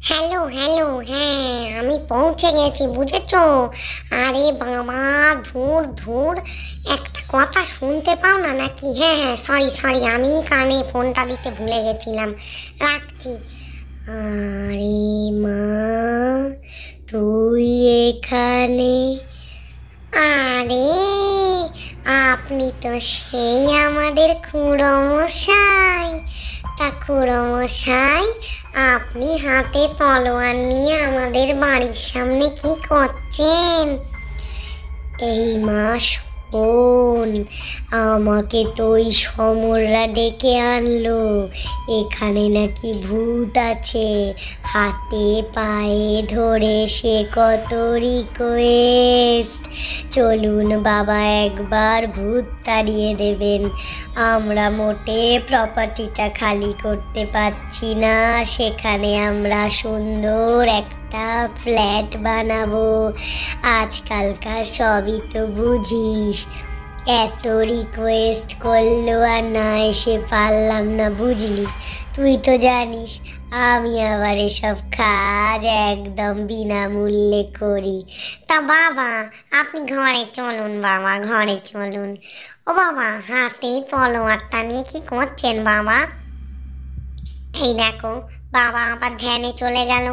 Hello hello, হ্যাঁ আমি পৌঁছে গেছি, বুঝেছো? আরে বাবা, ধুর ধুর, একটা কথা শুনতে পাও না নাকি? হ্যাঁ হ্যাঁ, সরি সরি, আমি কানে ফোনটা দিতে ভুলে গেছিলাম, রাখছি। আরে মা, তুই এখানে? আরে, আপনি তো সেই আমাদের খুড়ো মশাই। তা খুড়ো মশাই, আপনি হাতে তলোয়ার নিয়ে আমাদের বাড়ির সামনে কি করছেন? এই মা শোন, আমাকে তো ওই সমররা ডেকে আনলো। এখানে নাকি ভূত আছে, হাতে পায়ে ধরে সে কত রিকোয়েস্ট। চলুন বাবা, একবার ভূত তাড়িয়ে দেবেন। আমরা মোটে প্রপার্টিটা খালি করতে পারছি না, সেখানে আমরা সুন্দর একটা ফ্ল্যাট বানাবো। আজকালকার সবই তো বুঝিস, এত রিকোয়েস্ট করলো আর না এসে পারলাম না, বুঝলি? তুই তো জানিস আমি আবার এসব কাজ একদম বিনামূল্যে করি। তা বাবা, আপনি ঘরে চলুন, বাবা ঘরে চলুন। ও বাবা, হাতে তলোয়ারটা নিয়ে কি করছেন বাবা? এই দেখো, বাবা আবার ধ্যানে চলে গেল।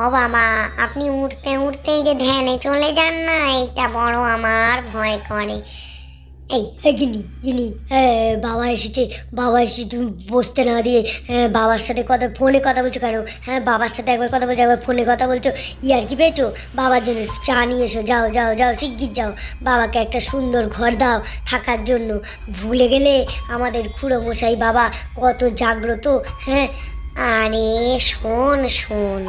ও বাবা, আপনি উঠতে উঠতেই যে ধ্যানে চলে যান না, এইটা বড় আমার ভয় করে। এই গিনি গিনি, বাবা এসেছে। বাবা এসেছে, তুমি বসতে না দিয়ে বাবার সাথে ফোনে কথা বলছো কেন? হ্যাঁ, বাবার সাথে একবার কথা বলছো, একবার ফোনে কথা বলছো। ইয়ার কি পেয়েছো? বাবার জন্য চা নিয়ে এসো, যাও যাও যাও, শিগগির যাও। বাবাকে একটা সুন্দর ঘর দাও থাকার জন্য। ভুলে গেলে আমাদের খুড়ো মশাই বাবা কত জাগ্রত। হ্যাঁ, আরে শোন শোন,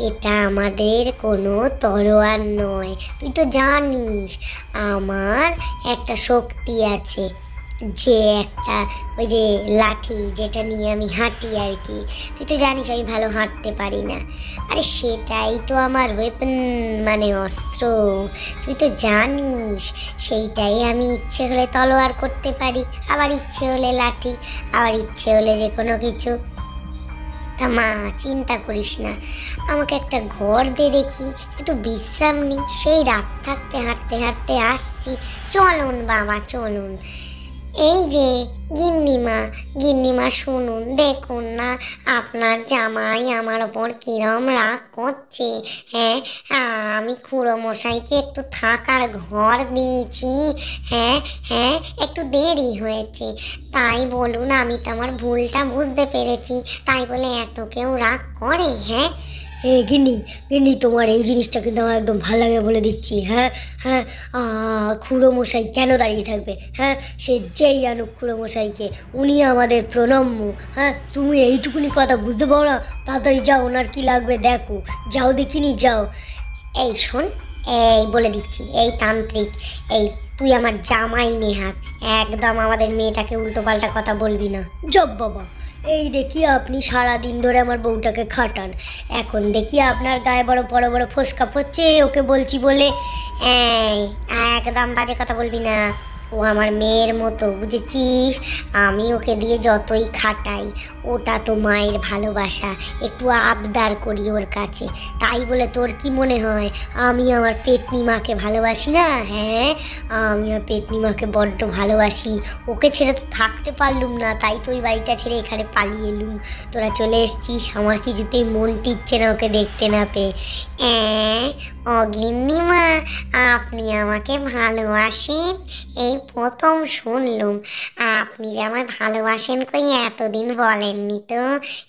এটা আমাদের কোনো তলোয়ার নয়, তুই তো জানিস আমার একটা শক্তি আছে, যে একটা ওই যে লাঠি, যেটা নিয়ে আমি হাঁটি আর কি। তুই তো জানিস আমি ভালো হাঁটতে পারি না। আরে সেটাই তো আমার ওয়েপন, মানে অস্ত্র। তুই তো জানিস সেইটাই আমি ইচ্ছে হলে তলোয়ার করতে পারি, আবার ইচ্ছে হলে লাঠি, আবার ইচ্ছে হলে যে কোনো কিছু। তা মা, চিন্তা করিস না, আমাকে একটা ঘর দে দেখি, একটু বিশ্রাম নি, সেই রাত থাকতে হাঁটতে হাঁটতে আসছি। চলুন বাবা চলুন। এই যে গিন্নিমা, গিন্নিমা শুনুন, দেখুন না আপনার জামাই আমার ওপর কিরম রাগ করছে। হ্যাঁ, আমি খুড়ো মশাইকে একটু থাকার ঘর দিয়েছি। হ্যাঁ হ্যাঁ, একটু দেরি হয়েছে, তাই বলুন, আমি তো আমার ভুলটা বুঝতে পেরেছি, তাই বলে এত কেউ রাগ করে? হ্যাঁ গিন্নি গিন্নি, তোমার এই জিনিসটা কিন্তু আমার একদম ভালো লাগে বলে দিচ্ছি। হ্যাঁ হ্যাঁ, খুড়ো মশাই কেন দাঁড়িয়ে থাকবে? হ্যাঁ, সে যেই আনুক খুড়ো মশাইকে, উনি আমাদের প্রণম্য। হ্যাঁ, তুমি এইটুকুনি কথা বুঝতে পারো না? তাড়াতাড়ি যাও, ওনার কি লাগবে দেখো, যাও দেখিনি, যাও। এই শোন, এই বলে দিচ্ছি, এই তান্ত্রিক, এই তুই আমার জামাই নেহাত, একদম আমাদের মেয়েটাকে উল্টো পাল্টা কথা বলবি না। জব বাবা, এই দেখি আপনি সারা দিন ধরে আমার বউটাকে খাটান, এখন দেখি আপনার গায়ে বড় বড় বড় ফোসকা পড়ছে ওকে বলছি বলে। এই, একদম বাজে কথা বলবি না, ও আমার মেয়ের মতো, বুঝেছিস? আমি ওকে দিয়ে যতই খাটাই, ওটা তো মায়ের ভালোবাসা, একটু আবদার করি ওর কাছে। তাই বলে তোর কি মনে হয় আমি আমার পেতনি মাকে ভালোবাসি না? হ্যাঁ, আমি আমার পেতনি মাকে বড্ড ভালোবাসি। ওকে ছেড়ে তো থাকতে পারলুম না, তাই তো ওই বাড়িটা ছেড়ে এখানে পালিয়ে এলুম। তোরা চলে এসছিস, আমার কিছুতেই মন টিকছে না ওকে দেখতে না পেয়ে। অগিন্নিমা, আপনি আমাকে ভালোবাসেন? এই প্রথম শুনলুম। আপনি যে আমায় ভালোবাসেন কই এতদিন বলেননি তো।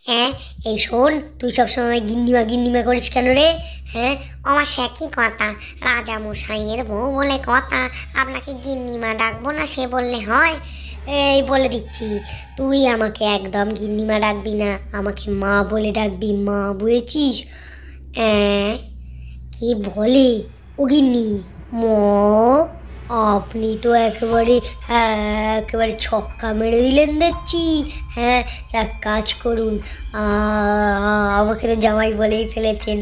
হ্যাঁ, এই শোন, তুই সবসময় গিন্নিমা গিন্নিমা করিস কেন রে? হ্যাঁ, আমার সে কি কথা, রাজামশাইয়ের বউ বলে কথা, আপনাকে গিন্নিমা ডাকবো না সে বললে হয়? এই বলে দিচ্ছি, তুই আমাকে একদম গিন্নিমা ডাকবি না, আমাকে মা বলে ডাকবি, মা, বুঝেছিস? হ্যাঁ, কি বলে ও গিন্নি? ম আপনি তো একেবারে, হ্যাঁ, একেবারে ছক্কা মেরে দিলেন দেখছি। হ্যাঁ, এক কাজ করুন, আমাকে তো জামাই বলেই ফেলেছেন,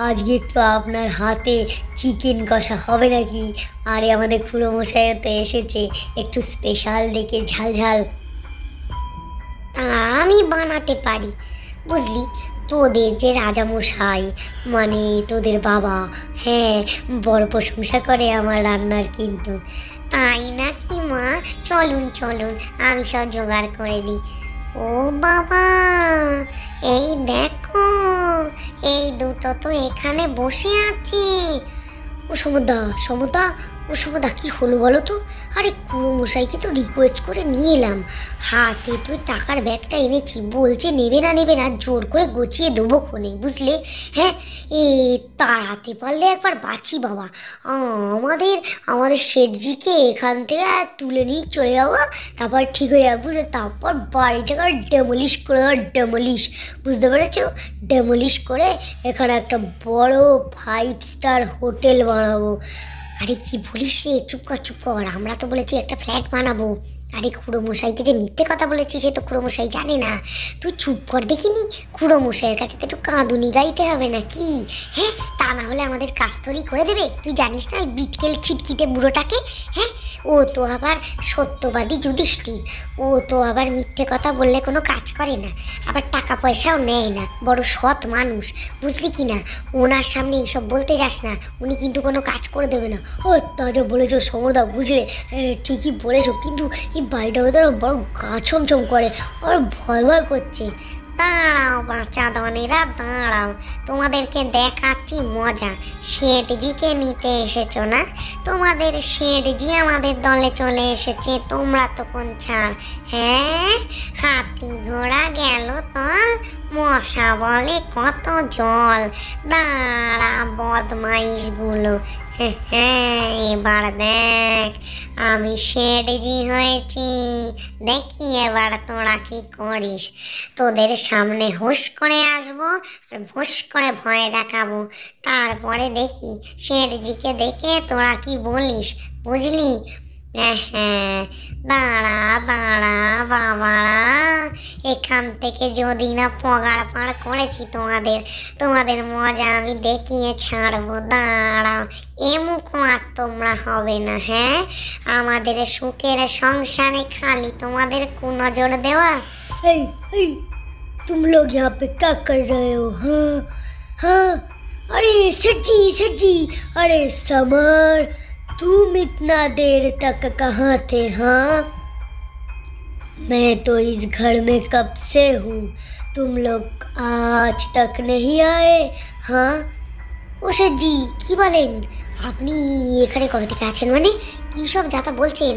আজকে একটু আপনার হাতে চিকেন কষা হবে নাকি? আরে আমাদের খুড়ো মশাই তো এসেছে, একটু স্পেশাল দেখে ঝাল ঝাল। আমি বানাতে পারি, বুঝলি, তোদের যে রাজামশাই মানে তোদের বাবা, হ্যাঁ, বড় প্রশংসা করে আমার রান্নার কিন্তু। তাই নাকি মা? চলুন চলুন, আমি সব জোগাড় করে দিই। ও বাবা, এই দেখো, এই দুটো তো এখানে বসে আছে। ও সমুদা, সমুদা, ও সমুদা, কি হলো বলো তো? আরে কুড়ো মশাইকে তো রিকোয়েস্ট করে নিয়ে এলাম, হাতে তুই টাকার ব্যাগটা এনেছি, বলছে নেবে না নেবে না, জোর করে গুছিয়ে দেবো খনে, বুঝলে? হ্যাঁ, এ তাড়াতে পারলে একবার বাঁচি বাবা। আমাদের আমাদের শেঠজিকে এখান থেকে আর তুলে নিয়ে চলে যাবো, তারপর ঠিক হয়ে যাবে, বুঝলে? তারপর বাড়িটাকে ডেমলিশ করে দেওয়া, ডেমলিশ, বুঝতে পেরেছো? ডেমলিশ করে এখানে একটা বড় 5 স্টার হোটেল বানাবো। আরে কি বলিস রে, চুপ কর চুপ কর, আমরা তো বলেছি একটা ফ্ল্যাট বানাবো। আরে খুড়ো মশাইকে যে মিথ্যে কথা বলেছি সে তো খুড়ো মশাই জানে না। তুই চুপ কর দেখিনি, খুড়ো মশাইয়ের কাছে তো একটু কাঁদুনি গাইতে হবে নাকি? হ্যাঁ, তা না হলে আমাদের কাস্তরি করে দেবে। তুই জানিস না ওই বিটকেল খিটখিটে বুড়োটাকে? হ্যাঁ, ও তো আবার সত্যবাদী যুধিষ্ঠির, ও তো আবার মিথ্যে কথা বললে কোনো কাজ করে না, আবার টাকা পয়সাও নেয় না, বড় সৎ মানুষ, বুঝলি কি না? ওনার সামনে এইসব বলতে যাস না, উনি কিন্তু কোনো কাজ করে দেবে না। ও তা যা বলেছো সমরদা, বুঝলে? ঠিকই বলেছো, কিন্তু এই বাড়িটা হয়তো বড় গা ছমছম করে, আর ভয় ভয় করছে। দাঁড়াও বাচ্চা দনেরা, দাঁড়াও, তোমাদেরকে দেখাচ্ছি মজা। শেঠজিকে নিতে এসেছো না? তোমাদের শেঠজি আমাদের দলে চলে এসেছে, তোমরা তো কোন ছাড়। হ্যাঁ, হাতি ঘোড়া গেল তল, মশা বলে কত জল। দাঁড়া বদমাইশগুলো, হ্যাঁ, এবার দেখ আমি শেঠজি হয়েছি, দেখি এবার তোরা কি করিস। তোদের সামনে হুশ করে আসবো আর ভুস করে ভয় দেখাবো, তারপরে দেখি শেঠজিকে দেখে তোরা কি বলিস, বুঝলি? হ্যাঁ, দাঁড়া দাঁড়া বাবারা, এখান থেকে যদি না পগাড় পাড় করেছি তোমাদের, তোমাদের মজা আমি দেখিয়ে ছাড়বো। দাঁড়াও, এমুকো আর তোমরা হবে না। হ্যাঁ, আমাদের সুখের সংসারে খালি তোমাদের কুনজর দেওয়া। এই এই, तुम लोग यहाँ पे क्या कर रहे हो? हाँ हाँ, अरे सेठ जी, अरे समर, तुम इतना देर तक कहाँ थे? हाँ, मैं तो इस घर में कब से हूँ, तुम लोग आज तक नहीं आए? हाँ, ও শেঠজি, কি বলেন? আপনি এখানে কবে থেকে আছেন? মানে কী সব যাতা বলছেন?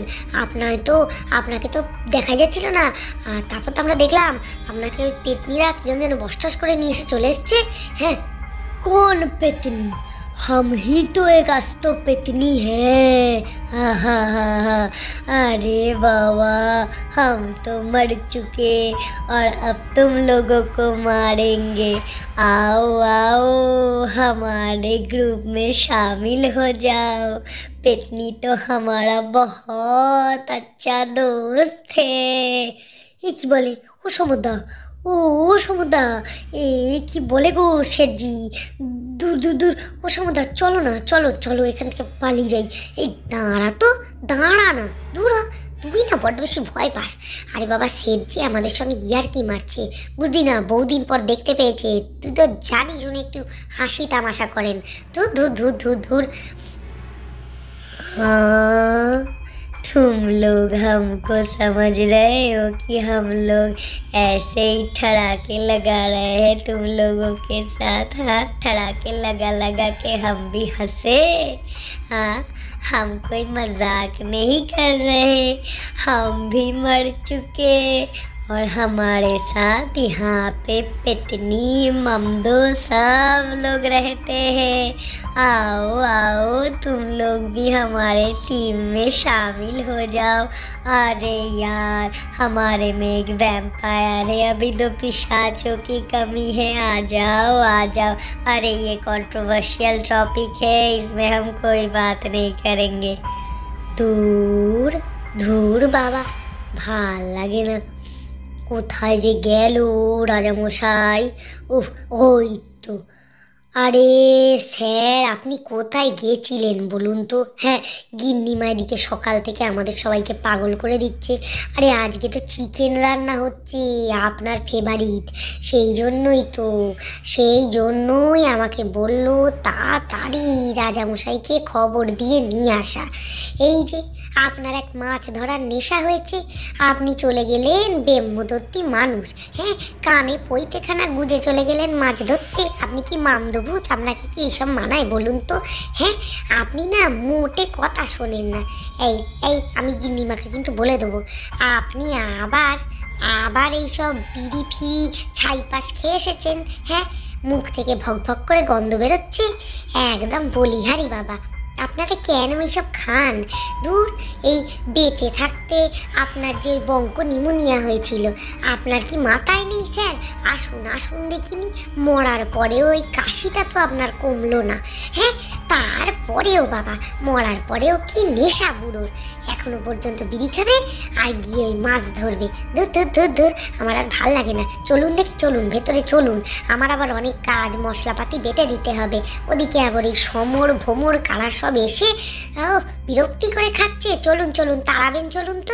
আপনাকে তো দেখাই যাচ্ছিল না, আর তারপর তো আমরা দেখলাম আপনাকে ওই পেতনিরা কিরম যেন বসটস করে নিয়ে এসে চলে এসছে। হ্যাঁ, कौन पेतनी? हम ही तो एक अस्तो पेतनी है। हाँ हाँ हाँ हाँ, अरे बाबा, हम तो मर चुके और अब तुम लोगों को मारेंगे। आओ आओ, हमारे ग्रुप में शामिल हो जाओ। पेतनी तो हमारा बहुत अच्छा दोस्त है। ये की बोले ओ समुद्र, ও ও সমুদা, এ কি বলে গো শেঠজি? দূর দূর দূর, ও সমুদা, চলো না, চলো চলো, এখান থেকে পালিয়ে যাই। এই দাঁড়া তো, দাঁড়া না, দূরা, তুই না বড্ড বেশি ভয় পাস। আরে বাবা, শেঠজি আমাদের সঙ্গে ইয়ার্কি মারছে, বুঝলি না? বহুদিন পর দেখতে পেয়েছে, তুই তো জানিস উনি একটু হাসি তামাশা করেন। ধুর ধুর ধুর ধুর ধুর। हाँ, तुम लोग हमको समझ रहे हो कि हम लोग ऐसे ही ठड़ाके लगा रहे हैं तुम लोगों के साथ? हाँ, ठड़ाके लगा लगा के हम भी हंसे। हाँ, हम कोई मजाक नहीं कर रहे, हम भी मर चुके और हमारे साथ यहाँ पे पेतनी ममदो सब लोग रहते हैं। आओ आओ, तुम लोग भी हमारे टीम में शामिल हो जाओ। अरे यार, हमारे में एक वैम्पायर है, अभी 2 पिशाचों की कमी है, आ जाओ आ जाओ। अरे ये कंट्रोवर्शियल टॉपिक है, इसमें हम कोई बात नहीं करेंगे। ধুর ধুর বাবা, ভাল লাগে না। কোথায় যে গেল রাজামশাই? ওই তো আরে স্যার, আপনি কোথায় গিয়েছিলেন বলুন তো? হ্যাঁ, গিন্নিমা এদিকে সকাল থেকে আমাদের সবাইকে পাগল করে দিচ্ছে। আরে আজকে তো চিকেন রান্না হচ্ছে, আপনার ফেভারিট। সেই জন্যই আমাকে বললো তাড়াতাড়ি রাজামশাইকে খবর দিয়ে নিয়ে আসা। এই যে আপনার এক মাছ ধরার নেশা হয়েছে, আপনি চলে গেলেন ব্রহ্মদত্তি মানুষ। হ্যাঁ, কানে পৈতেখানা গুজে চলে গেলেন মাছ ধরতে। আপনি কি মামদভূত? আপনাকে কি এসব মানায় বলুন তো? হ্যাঁ, আপনি না মোটে কথা শোনেন না। এই এই আমি গিন্নিমাকে কিন্তু বলে দেবো, আপনি আবার আবার এইসব বিড়ি ফিড়ি ছাইপাশ খেয়ে এসেছেন। হ্যাঁ, মুখ থেকে ভক ভক করে গন্ধ বেরোচ্ছে, একদম বলিহারি বাবা। আপনারা কেন এইসব খান? দূর, এই বেঁচে থাকতে আপনার যে ওই বঙ্ক নিউমোনিয়া হয়েছিল, আপনার কি মাথায় নেই স্যার? আসুন আসুন দেখিনি, মরার পরেও ওই কাশিটা তো আপনার কমলো না। হ্যাঁ, তারপরেও বাবা, মরার পরেও কি নেশা বুড়োর, এখনো পর্যন্ত বিড়ি খাবে আর গিয়ে ওই মাছ ধরবে। ধুর ধুর ধুর ধুর, আমার আর ভাল লাগে না। চলুন দেখি, চলুন ভেতরে চলুন, আমার আবার অনেক কাজ, মশলাপাতি বেটে দিতে হবে। ওদিকে আবার এই সমর ভোমর কারা সব এসে বিরক্তি করে খাচ্ছে। চলুন চলুন, তাড়াবেন, চলুন তো।